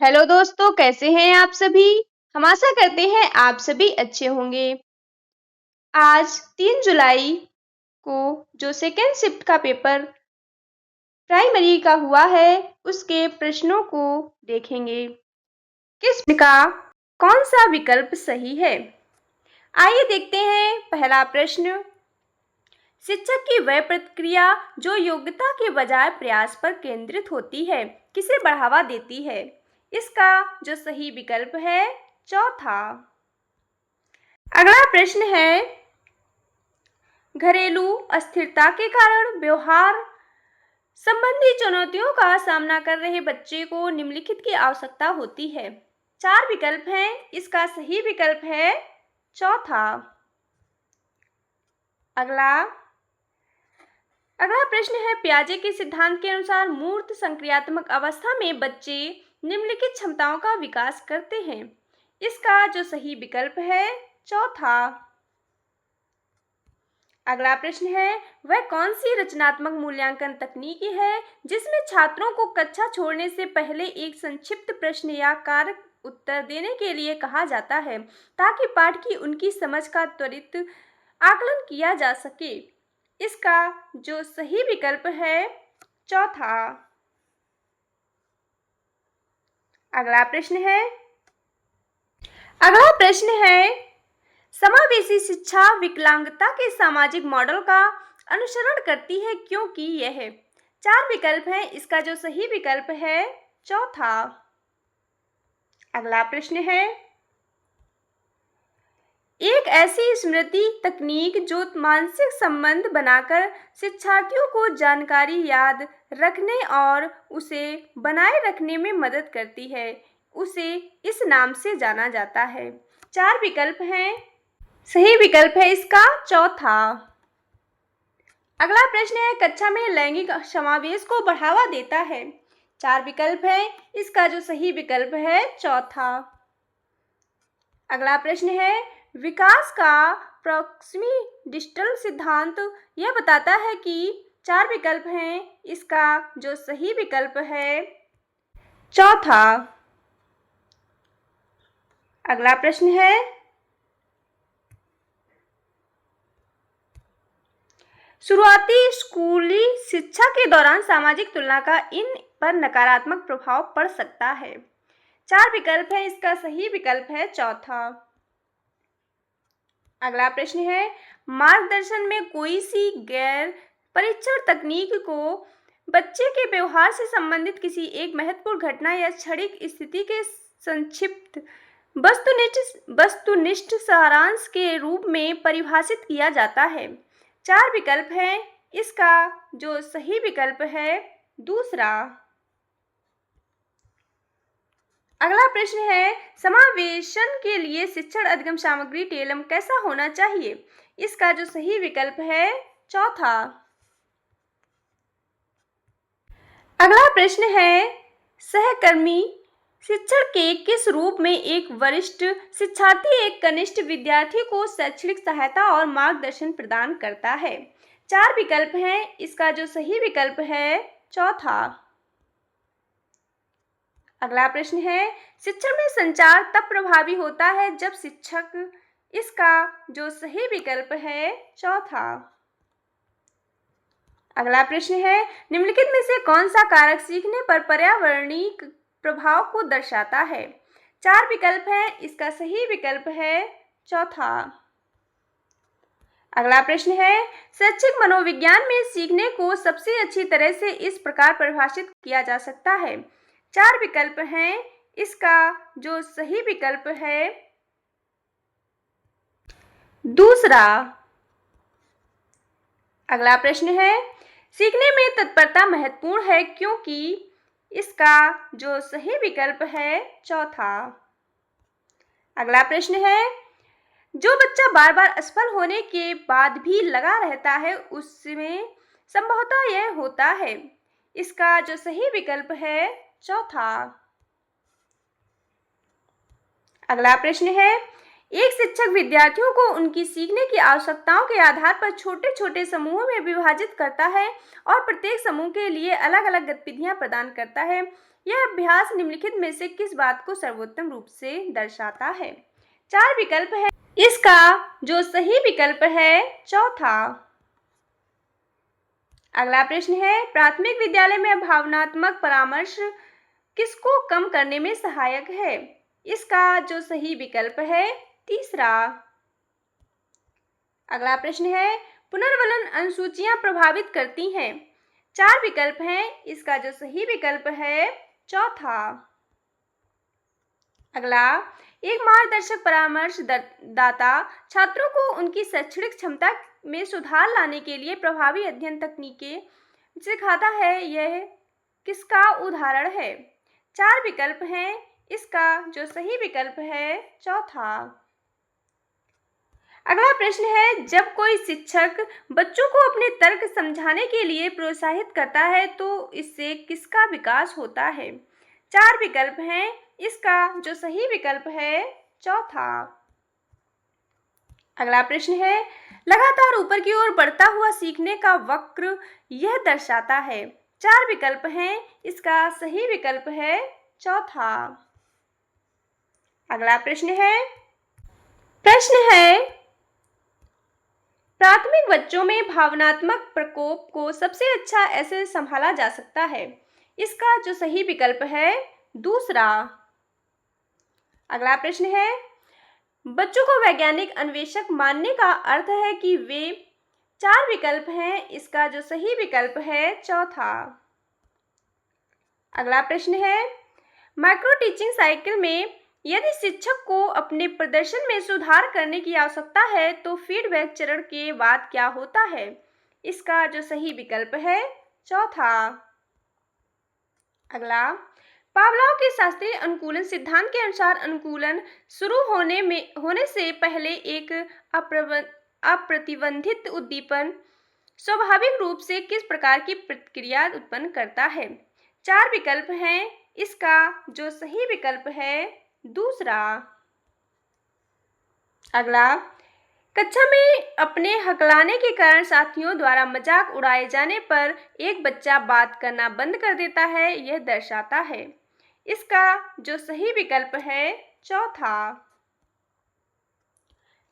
Hello दोस्तों, कैसे हैं आप सभी। हम आशा करते हैं आप सभी अच्छे होंगे। आज 3 जुलाई को जो सेकेंड शिफ्ट का पेपर प्राइमरी का हुआ है उसके प्रश्नों को देखेंगे। किस का कौन सा विकल्प सही है। आइए देखते हैं पहला प्रश्न। शिक्षक की वह प्रतिक्रिया जो योग्यता के बजाय प्रयास पर केंद्रित होती है किसे बढ़ावा देती है। इसका जो सही विकल्प है चौथा। अगला प्रश्न है, घरेलू अस्थिरता के कारण व्यवहार संबंधी चुनौतियों का सामना कर रहे बच्चे को निम्नलिखित की आवश्यकता होती है। 4 विकल्प हैं, इसका सही विकल्प है चौथा। अगला प्रश्न है, पियाजे के सिद्धांत के अनुसार मूर्त संक्रियात्मक अवस्था में बच्चे निम्नलिखित क्षमताओं का विकास करते हैं। इसका जो सही विकल्प है चौथा। अगला प्रश्न है, वह कौन सी रचनात्मक मूल्यांकन तकनीक है जिसमें छात्रों को कक्षा छोड़ने से पहले एक संक्षिप्त प्रश्न या कारक उत्तर देने के लिए कहा जाता है ताकि पाठ की उनकी समझ का त्वरित आकलन किया जा सके। इसका जो सही विकल्प है चौथा। अगला प्रश्न है, समावेशी शिक्षा विकलांगता के सामाजिक मॉडल का अनुसरण करती है क्योंकि यह 4 विकल्प हैं, इसका जो सही विकल्प है चौथा। अगला प्रश्न है, एक ऐसी स्मृति तकनीक जो मानसिक संबंध बनाकर शिक्षार्थियों को जानकारी याद रखने और उसे बनाए रखने में मदद करती है, उसे इस नाम से जाना जाता है। 4 विकल्प हैं, सही विकल्प है इसका चौथा। अगला प्रश्न है, कक्षा में लैंगिक समावेश को बढ़ावा देता है। 4 विकल्प है, इसका जो सही विकल्प है चौथा। अगला प्रश्न है, विकास का प्रॉक्सिमी डिजिटल सिद्धांत यह बताता है कि 4 विकल्प हैं, इसका जो सही विकल्प है चौथा। अगला प्रश्न है, शुरुआती स्कूली शिक्षा के दौरान सामाजिक तुलना का इन पर नकारात्मक प्रभाव पड़ सकता है। 4 विकल्प है, इसका सही विकल्प है चौथा। अगला प्रश्न है, मार्गदर्शन में कोई सी गैर परीक्षण तकनीक को बच्चे के व्यवहार से संबंधित किसी एक महत्वपूर्ण घटना या क्षणिक स्थिति के संक्षिप्त वस्तुनिष्ठ सारांश के रूप में परिभाषित किया जाता है। 4 विकल्प हैं, इसका जो सही विकल्प है दूसरा। अगला प्रश्न है, समावेशन के लिए शिक्षण अधिगम सामग्री टेलम कैसा होना चाहिए। इसका जो सही विकल्प है चौथा। अगला प्रश्न है, सहकर्मी शिक्षण के किस रूप में एक वरिष्ठ शिक्षार्थी एक कनिष्ठ विद्यार्थी को शैक्षणिक सहायता और मार्गदर्शन प्रदान करता है। 4 विकल्प हैं, इसका जो सही विकल्प है चौथा। अगला प्रश्न है, शिक्षण में संचार तब प्रभावी होता है जब शिक्षक। इसका जो सही विकल्प है चौथा। अगला प्रश्न है, निम्नलिखित में से कौन सा कारक सीखने पर पर्यावरणीय प्रभाव को दर्शाता है। 4 विकल्प हैं, इसका सही विकल्प है चौथा। अगला प्रश्न है, शैक्षिक मनोविज्ञान में सीखने को सबसे अच्छी तरह से इस प्रकार परिभाषित किया जा सकता है। 4 विकल्प हैं, इसका जो सही विकल्प है दूसरा। अगला प्रश्न है, सीखने में तत्परता महत्वपूर्ण है क्योंकि। इसका जो सही विकल्प है चौथा। अगला प्रश्न है, जो बच्चा बार बार असफल होने के बाद भी लगा रहता है उसमें संभवतः यह होता है। इसका जो सही विकल्प है चौथा। अगला प्रश्न है, एक शिक्षक विद्यार्थियों को उनकी सीखने की आवश्यकताओं के आधार पर छोटे छोटे समूहों में विभाजित करता है और प्रत्येक समूह के लिए अलग अलग गतिविधियां प्रदान करता है। यह अभ्यास निम्नलिखित में से किस बात को सर्वोत्तम रूप से दर्शाता है? 4 विकल्प है, इसका जो सही विकल्प है चौथा। अगला प्रश्न है, प्राथमिक विद्यालय में भावनात्मक परामर्श किसको कम करने में सहायक है? इसका जो सही विकल्प है तीसरा। अगला प्रश्न है, पुनर्वलन अनुसूचियां प्रभावित करती हैं। 4 विकल्प हैं, इसका जो सही विकल्प है चौथा। अगला, एक मार्गदर्शक परामर्श दाता छात्रों को उनकी शैक्षणिक क्षमता में सुधार लाने के लिए प्रभावी अध्ययन तकनीकें सिखाता है। यह किसका उदाहरण है? 4 विकल्प हैं, इसका जो सही विकल्प है चौथा। अगला प्रश्न है, जब कोई शिक्षक बच्चों को अपने तर्क समझाने के लिए प्रोत्साहित करता है तो इससे किसका विकास होता है? 4 विकल्प हैं, इसका जो सही विकल्प है चौथा। अगला प्रश्न है, लगातार ऊपर की ओर बढ़ता हुआ सीखने का वक्र यह दर्शाता है। 4 विकल्प हैं, इसका सही विकल्प है चौथा। अगला प्रश्न है प्राथमिक बच्चों में भावनात्मक प्रकोप को सबसे अच्छा ऐसे संभाला जा सकता है। इसका जो सही विकल्प है दूसरा। अगला प्रश्न है, बच्चों को वैज्ञानिक अन्वेषक मानने का अर्थ है कि वे 4 विकल्प हैं, इसका जो सही विकल्प है चौथा। अगला प्रश्न है, माइक्रो टीचिंग साइकिल में यदि शिक्षक को अपने प्रदर्शन में सुधार करने की आवश्यकता है तो फीडबैक चरण के बाद क्या होता है? इसका जो सही विकल्प है चौथा। अगला, पावलोव के शास्त्रीय अनुकूलन सिद्धांत के अनुसार अनुकूलन शुरू होने से पहले एक अप्रतिबंधित उद्दीपन स्वाभाविक रूप से किस प्रकार की प्रतिक्रिया उत्पन्न करता है? 4 विकल्प हैं, इसका जो सही विकल्प है दूसरा। अगला, कक्षा में अपने हकलाने के कारण साथियों द्वारा मजाक उड़ाए जाने पर एक बच्चा बात करना बंद कर देता है, यह दर्शाता है। इसका जो सही विकल्प है चौथा।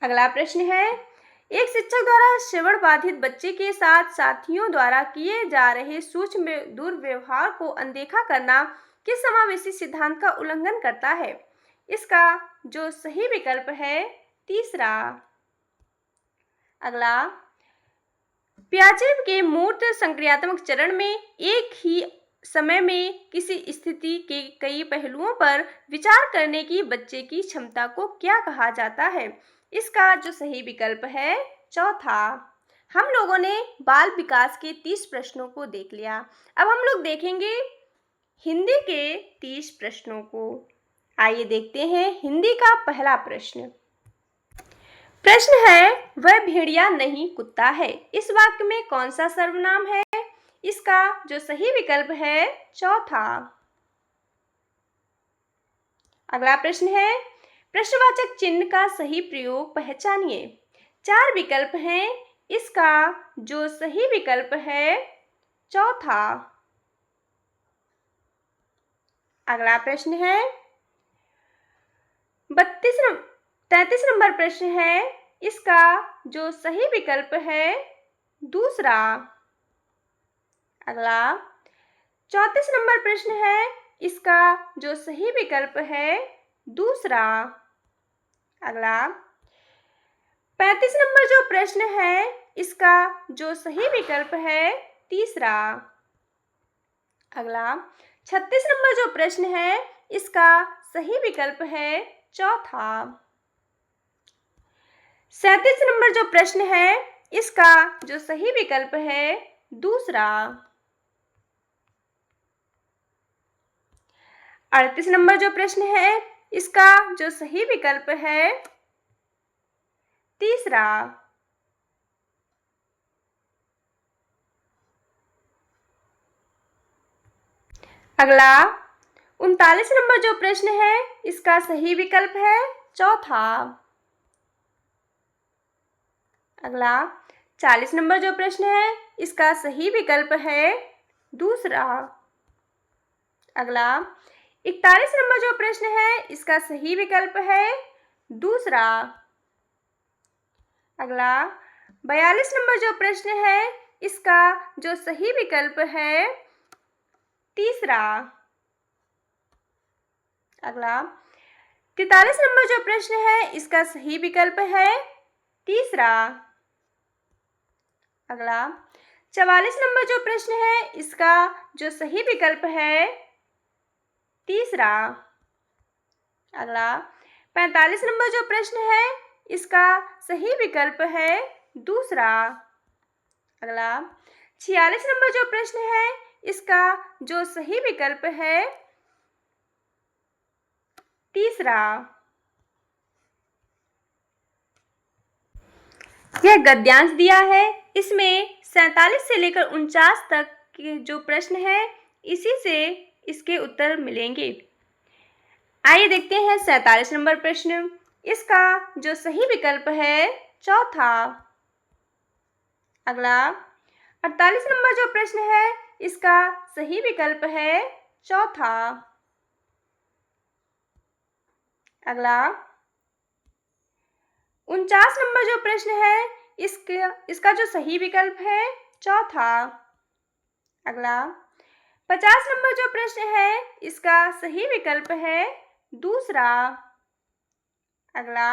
अगला प्रश्न है, एक शिक्षक द्वारा श्रवण बाधित बच्चे के साथ साथियों द्वारा किए जा रहे सूक्ष्म दुर्व्यवहार को अनदेखा करना किस समावेशी सिद्धांत का उल्लंघन करता है? इसका जो सही विकल्प है तीसरा। अगला, पियाजे के मूर्त संक्रियात्मक चरण में एक ही समय में किसी स्थिति के कई पहलुओं पर विचार करने की बच्चे की क्षमता को क्या कहा जाता है? इसका जो सही विकल्प है चौथा। हम लोगों ने बाल विकास के 30 प्रश्नों को देख लिया। अब हम लोग देखेंगे हिंदी के 30 प्रश्नों को। आइए देखते हैं हिंदी का पहला प्रश्न। प्रश्न है, वह भेड़िया नहीं कुत्ता है। इस वाक्य में कौन सा सर्वनाम है? इसका जो सही विकल्प है चौथा। अगला प्रश्न है, प्रश्नवाचक चिन्ह का सही प्रयोग पहचानिए। 4 विकल्प हैं, इसका जो सही विकल्प है चौथा। अगला प्रश्न है, 33 नंबर प्रश्न है, इसका जो सही विकल्प है दूसरा। अगला 34 नंबर प्रश्न है, इसका जो सही विकल्प है दूसरा। अगला 35 नंबर जो प्रश्न है, इसका जो सही विकल्प है तीसरा। अगला 36 नंबर जो प्रश्न है, इसका सही विकल्प है चौथा। 37 नंबर जो प्रश्न है, इसका जो सही विकल्प है दूसरा। 38 नंबर जो प्रश्न है, इसका जो सही विकल्प है तीसरा। अगला 39 नंबर जो प्रश्न है, इसका सही विकल्प है चौथा। अगला 40 नंबर जो प्रश्न है, इसका सही विकल्प है दूसरा। अगला 41 नंबर जो प्रश्न है इसका सही विकल्प है दूसरा। अगला 42 नंबर जो प्रश्न है इसका जो सही विकल्प है तीसरा। अगला 43 नंबर जो प्रश्न है इसका सही विकल्प है तीसरा। अगला 44 नंबर जो प्रश्न है इसका जो सही विकल्प है तीसरा। अगला 45 नंबर जो प्रश्न है इसका सही विकल्प है दूसरा। अगला 46 नंबर जो प्रश्न है इसका जो सही विकल्प है तीसरा। यह गद्यांश दिया है, इसमें 47 से लेकर 49 तक के जो प्रश्न है इसी से इसके उत्तर मिलेंगे। आइए देखते हैं 47 नंबर प्रश्न। इसका जो सही विकल्प है चौथा। अगला 48 नंबर जो प्रश्न है इसका सही विकल्प है चौथा। अगला 49 नंबर जो प्रश्न है इसका जो सही विकल्प है चौथा। अगला 50 नंबर जो प्रश्न है इसका सही विकल्प है दूसरा। अगला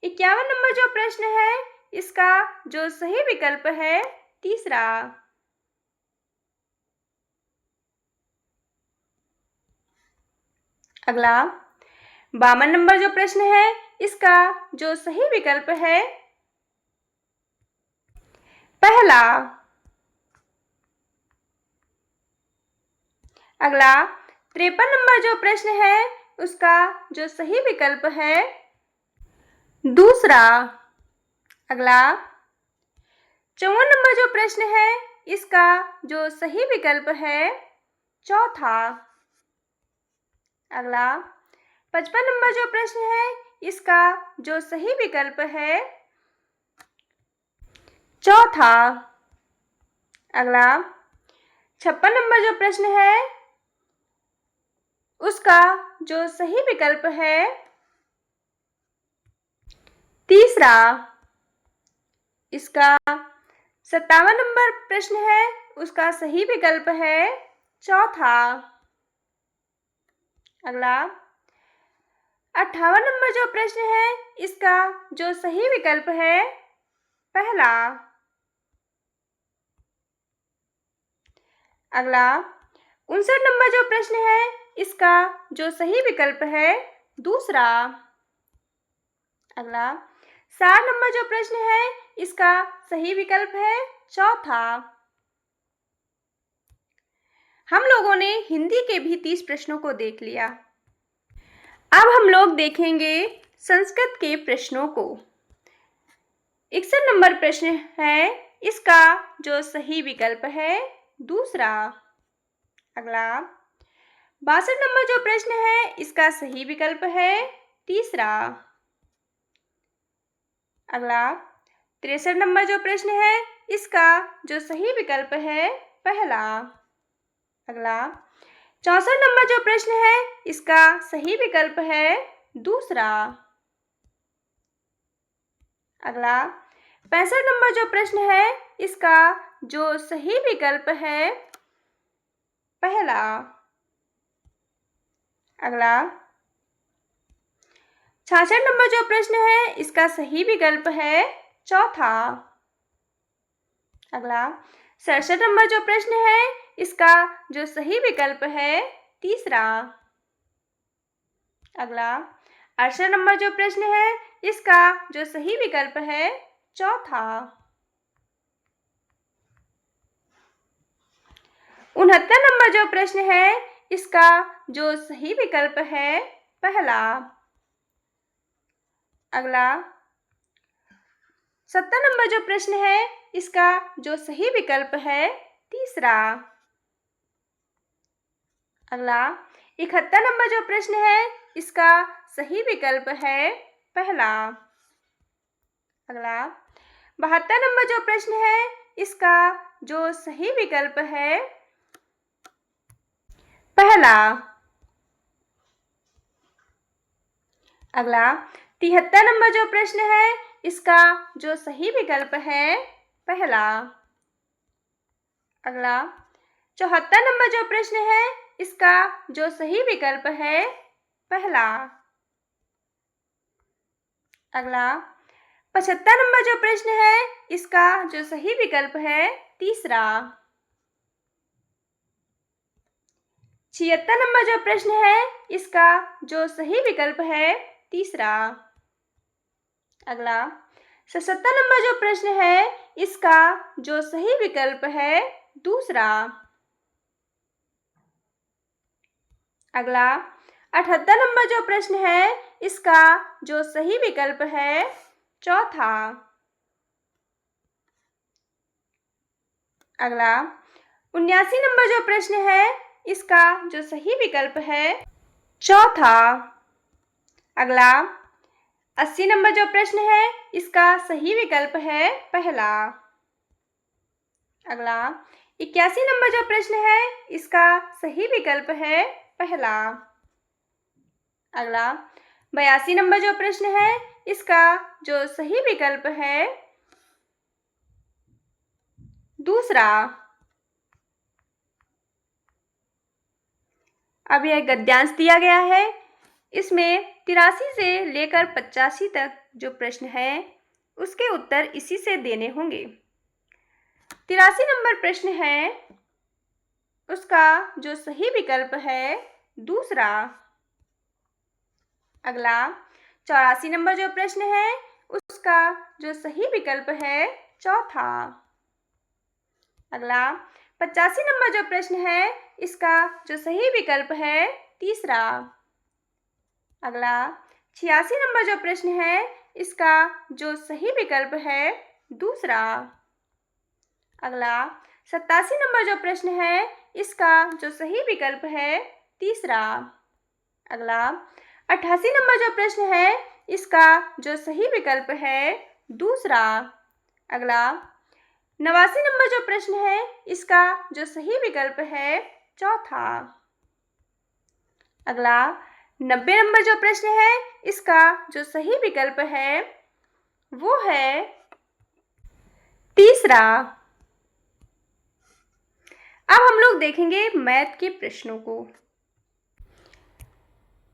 51 नंबर जो प्रश्न है इसका जो सही विकल्प है तीसरा। अगला 52 नंबर जो प्रश्न है इसका जो सही विकल्प है पहला। अगला 53 नंबर जो प्रश्न है उसका जो सही विकल्प है दूसरा। अगला 54 नंबर जो प्रश्न है इसका जो सही विकल्प है चौथा। अगला 55 नंबर जो प्रश्न है इसका जो सही विकल्प है चौथा। अगला 56 नंबर जो प्रश्न है उसका जो सही विकल्प है तीसरा। इसका 57 नंबर प्रश्न है उसका सही विकल्प है चौथा। अगला 58 नंबर जो प्रश्न है इसका जो सही विकल्प है पहला। अगला 59 नंबर जो प्रश्न है इसका जो सही विकल्प है दूसरा। अगला 60 नंबर जो प्रश्न है इसका सही विकल्प है चौथा। हम लोगों ने हिंदी के भी 30 प्रश्नों को देख लिया। अब हम लोग देखेंगे संस्कृत के प्रश्नों को। 61 नंबर प्रश्न है इसका जो सही विकल्प है दूसरा। अगला 62 नंबर जो प्रश्न है इसका सही विकल्प है तीसरा। अगला 63 नंबर जो प्रश्न है इसका जो सही विकल्प है पहला। अगला 64 नंबर जो प्रश्न है इसका सही विकल्प है दूसरा। अगला 65 नंबर जो प्रश्न है इसका जो सही विकल्प है पहला। अगला 66 नंबर जो प्रश्न है इसका सही विकल्प है चौथा। अगला 67 नंबर जो प्रश्न है इसका जो सही विकल्प है तीसरा। अगला 68 नंबर जो प्रश्न है इसका जो सही विकल्प है चौथा। 69 नंबर जो प्रश्न है इसका जो सही विकल्प है पहला। अगला 70 नंबर जो प्रश्न है इसका जो सही विकल्प है तीसरा। अगला 71 नंबर जो प्रश्न है इसका सही विकल्प है पहला। अगला 72 नंबर जो प्रश्न है इसका जो सही विकल्प है पहला। अगला 73 नंबर जो प्रश्न है, इसका जो सही विकल्प है पहला। अगला 74 नंबर जो प्रश्न है, इसका जो सही विकल्प है पहला। अगला 75 नंबर जो प्रश्न है, इसका जो सही विकल्प है तीसरा। 76 नंबर जो प्रश्न है, इसका जो सही विकल्प है तीसरा। अगला 77 नंबर जो प्रश्न है, इसका जो सही विकल्प है दूसरा। अगला 78 नंबर जो प्रश्न है, इसका जो सही विकल्प है चौथा। अगला 79 नंबर जो प्रश्न है, इसका जो सही विकल्प है चौथा। अगला 80 नंबर जो प्रश्न है, इसका सही विकल्प है पहला। अगला 81 नंबर जो प्रश्न है, इसका सही विकल्प है पहला। अगला 82 नंबर जो प्रश्न है, इसका जो सही विकल्प है दूसरा। अब यह गद्यांश दिया गया है। इसमें 83 से लेकर 85 तक जो प्रश्न है, उसके उत्तर इसी से देने होंगे। 83 नंबर प्रश्न है, उसका जो सही विकल्प है दूसरा। अगला 84 नंबर जो प्रश्न है, उसका जो सही विकल्प है चौथा। अगला 85 नंबर जो प्रश्न है, इसका जो सही विकल्प है तीसरा। अगला 86 नंबर जो प्रश्न है, इसका जो सही विकल्प है दूसरा। अगला 87 नंबर जो प्रश्न है, इसका जो सही विकल्प है तीसरा। अगला 88 नंबर जो प्रश्न है, इसका जो सही विकल्प है दूसरा। अगला 89 नंबर जो प्रश्न है, इसका जो सही विकल्प है चौथा। अगला 90 नंबर जो प्रश्न है, इसका जो सही विकल्प है वो है तीसरा। अब हम लोग देखेंगे मैथ के प्रश्नों को।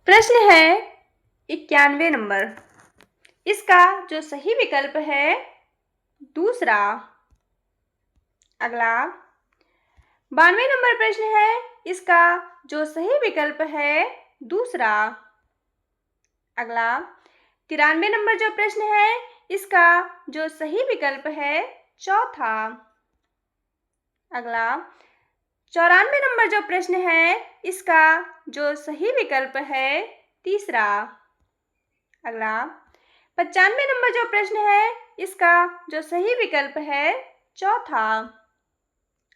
प्रश्न है 91 नंबर, इसका जो सही विकल्प है दूसरा। अगला 92 नंबर प्रश्न है, इसका जो सही विकल्प है दूसरा। अगला 93 नंबर जो प्रश्न है, इसका जो सही विकल्प है चौथा। अगला 94 नंबर जो प्रश्न है, इसका जो सही विकल्प है तीसरा। अगला 95 नंबर जो प्रश्न है, इसका जो सही विकल्प है चौथा।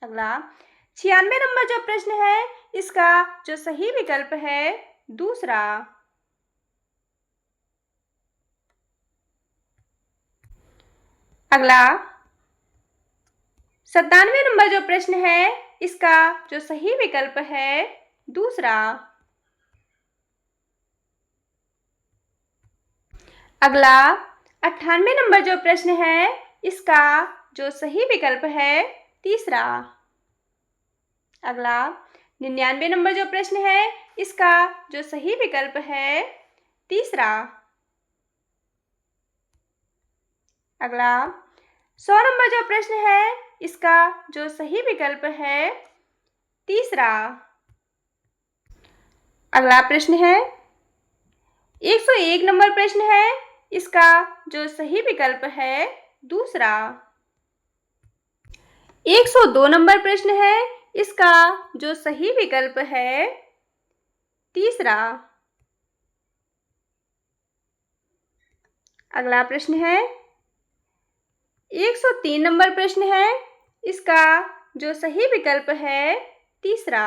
अगला 96 नंबर जो प्रश्न है, इसका जो सही विकल्प है दूसरा। अगला 97 नंबर जो प्रश्न है, इसका जो सही विकल्प है दूसरा। अगला 98 नंबर जो प्रश्न है, इसका जो सही विकल्प है तीसरा। अगला 99 नंबर जो प्रश्न है, इसका जो सही विकल्प है तीसरा। अगला 100 नंबर जो प्रश्न है, इसका जो सही विकल्प है तीसरा। अगला प्रश्न है 101 नंबर प्रश्न है, इसका जो सही विकल्प है दूसरा। 102 नंबर प्रश्न है, इसका जो सही विकल्प है तीसरा। अगला प्रश्न है 103 नंबर प्रश्न है, इसका जो सही विकल्प है तीसरा।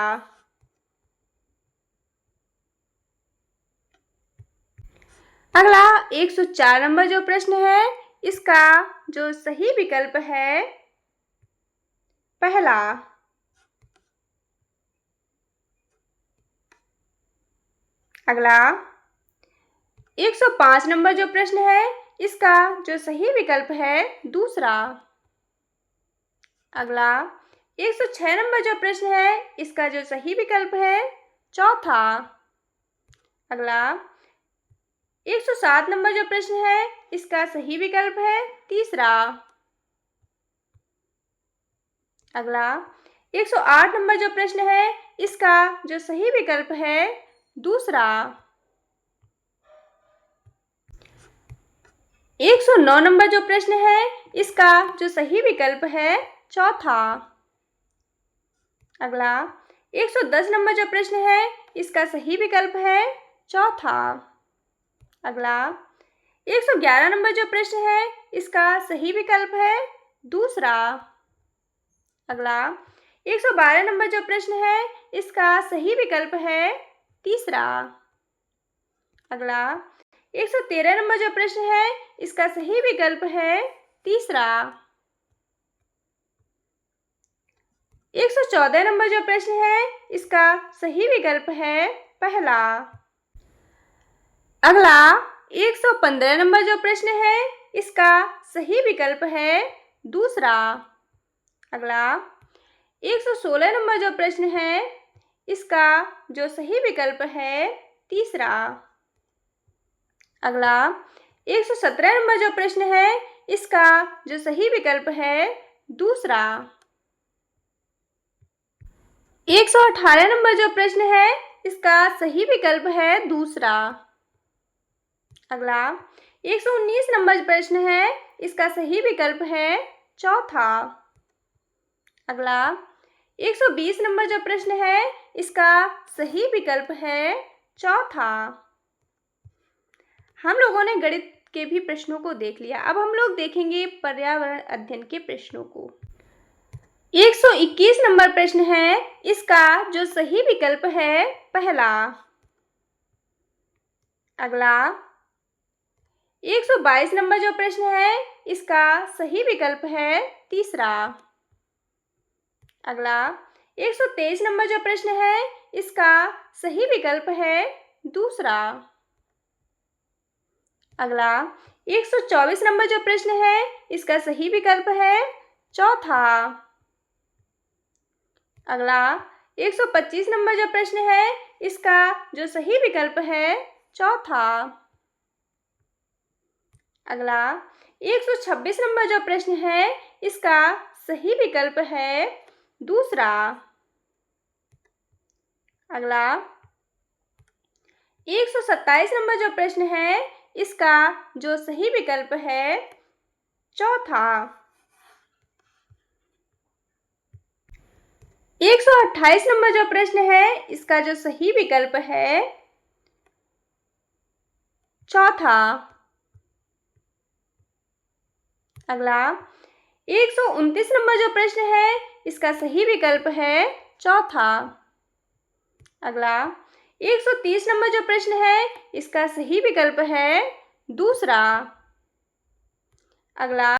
अगला 104 नंबर जो प्रश्न है, इसका जो सही विकल्प है पहला। अगला 105 नंबर जो प्रश्न है इसका जो सही विकल्प है दूसरा। अगला 106 नंबर जो प्रश्न है इसका जो सही विकल्प है चौथा। अगला 107 नंबर जो प्रश्न है इसका सही विकल्प है तीसरा। अगला 108 नंबर जो प्रश्न है इसका जो सही विकल्प है दूसरा। 109 नंबर जो प्रश्न है इसका जो सही विकल्प है चौथा। अगला 110 नंबर जो प्रश्न है इसका सही विकल्प है चौथा। अगला 111 नंबर जो प्रश्न है इसका सही विकल्प है दूसरा। अगला 112 नंबर जो प्रश्न है इसका सही विकल्प है तीसरा। अगला 113 नंबर जो प्रश्न है इसका सही विकल्प है तीसरा। 114 नंबर जो प्रश्न है इसका सही विकल्प है पहला। अगला 115 नंबर जो प्रश्न है इसका सही विकल्प है दूसरा। अगला 116 नंबर जो प्रश्न है इसका जो सही विकल्प है तीसरा। अगला 117 नंबर जो प्रश्न है इसका जो सही विकल्प है दूसरा। 118 नंबर जो प्रश्न है इसका सही विकल्प है दूसरा। अगला 119 नंबर प्रश्न है इसका सही विकल्प है चौथा। अगला 120 नंबर जो प्रश्न है इसका सही विकल्प है चौथा। हम लोगों ने गणित के भी प्रश्नों को देख लिया। अब हम लोग देखेंगे पर्यावरण अध्ययन के प्रश्नों को। 121 नंबर प्रश्न है इसका जो सही विकल्प है पहला। अगला 122 नंबर जो प्रश्न है इसका सही विकल्प है तीसरा। अगला 123 नंबर जो प्रश्न है इसका सही विकल्प है दूसरा। अगला 124 नंबर जो प्रश्न है इसका सही विकल्प है चौथा। अगला 125 नंबर जो प्रश्न है इसका जो सही विकल्प है चौथा। अगला 126 नंबर जो प्रश्न है इसका सही विकल्प है दूसरा। अगला 127 नंबर जो प्रश्न है इसका जो सही विकल्प है चौथा। 128 नंबर जो प्रश्न है इसका जो सही विकल्प है चौथा। अगला 129 नंबर जो प्रश्न है इसका सही विकल्प है चौथा। अगला 130 नंबर जो प्रश्न है इसका सही विकल्प है दूसरा। अगला